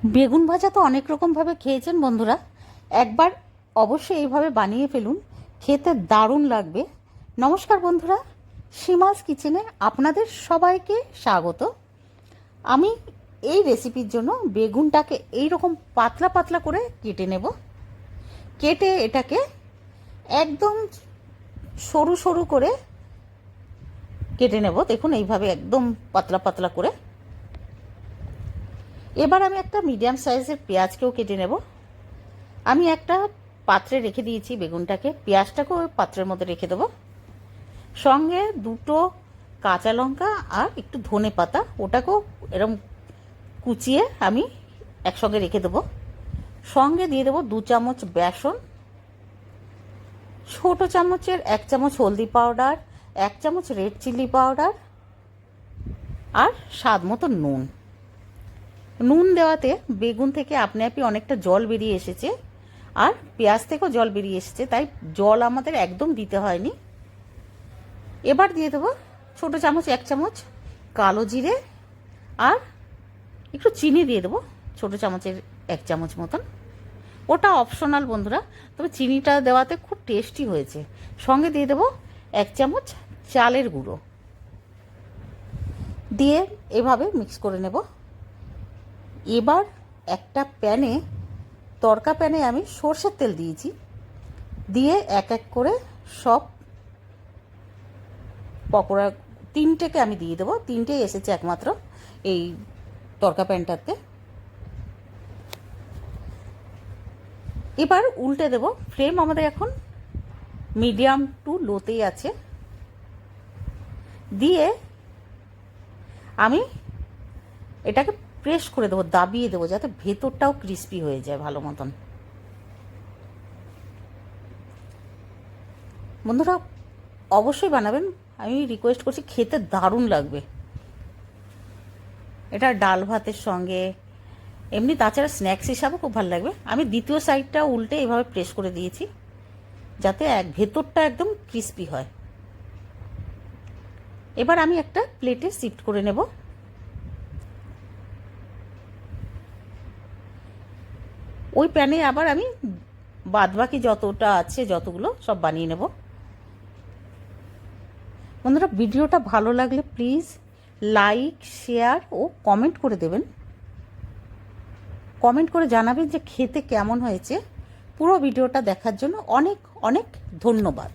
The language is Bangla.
বেগুন ভাজা তো অনেক রকমভাবে খেয়েছেন বন্ধুরা, একবার অবশ্যই এইভাবে বানিয়ে ফেলুন, খেতে দারুণ লাগবে। নমস্কার বন্ধুরা, সীমাস কিচেনে আপনাদের সবাইকে স্বাগত। আমি এই রেসিপির জন্য বেগুনটাকে এই রকম পাতলা পাতলা করে কেটে নেব। কেটে এটাকে একদম সরু সরু করে কেটে নেব। দেখুন এইভাবে একদম পাতলা পাতলা করে। এবার আমি একটা মিডিয়াম সাইজের পেঁয়াজকেও কেটে নেব। আমি একটা পাত্রে রেখে দিয়েছি বেগুনটাকে, পেঁয়াজটাকেও ওই পাত্রের মধ্যে রেখে দেবো। সঙ্গে দুটো কাঁচা লঙ্কা আর একটু ধনে পাতা, ওটাকেও এরকম কুচিয়ে আমি একসঙ্গে রেখে দেবো। সঙ্গে দিয়ে দেবো 2 চামচ বেসন, ছোট চামচের 1 চামচ হলদি পাউডার, 1 চামচ রেড চিলি পাউডার আর স্বাদ মতো নুন। নুন দেওয়াতে বেগুন থেকে আপনি আপনি অনেকটা জল বেরিয়ে এসেছে, আর পেঁয়াজ থেকেও জল বেরিয়ে এসেছে, তাই জল আমাদের একদম দিতে হয়নি। এবার দিয়ে দেবো ছোটো চামচ 1 চামচ কালো জিরে, আর একটু চিনি দিয়ে দেবো ছোটো চামচের 1 চামচ মতন। ওটা অপশনাল বন্ধুরা, তবে চিনিটা দেওয়াতে খুব টেস্টি হয়েছে। সঙ্গে দিয়ে দেবো 1 চামচ চালের গুঁড়ো দিয়ে এভাবে মিক্স করে নেব। এবার একটা প্যানে, তড়কা প্যানে আমি সর্ষের তেল দিয়েছি, দিয়ে এক এক করে সব পকোড়া 3টেকে আমি দিয়ে দেবো। 3টেই এসেছে একমাত্র এই তড়কা প্যানটাতে। এবার উল্টে দেব। ফ্লেম আমাদের এখন মিডিয়াম টু লোতেই আছে। দিয়ে আমি এটাকে প্রেস করে দেবো, দাবিয়ে দেবো, যাতে ভেতরটাও ক্রিস্পি হয়ে যায় ভালো মতন। বন্ধুরা অবশ্যই বানাবেন, আমি রিকোয়েস্ট করছি, খেতে দারুণ লাগবে। এটা ডাল ভাতের সঙ্গে, এমনি তাছাড়া স্ন্যাক্স হিসাবেও খুব ভালো লাগবে। আমি দ্বিতীয় সাইডটা উল্টে এভাবে প্রেস করে দিয়েছি, যাতে ভেতরটা একদম ক্রিস্পি হয়। এবার আমি একটা প্লেটে শিফট করে নেব। ওই প্যানে আবার আমি বাদবাকি যতটা আছে যতগুলো সব বানিয়ে নেব। বন্ধুরা ভিডিওটা ভালো লাগলে প্লিজ লাইক, শেয়ার ও কমেন্ট করে দেবেন। কমেন্ট করে জানাবেন যে খেতে কেমন হয়েছে। পুরো ভিডিওটা দেখার জন্য অনেক অনেক ধন্যবাদ।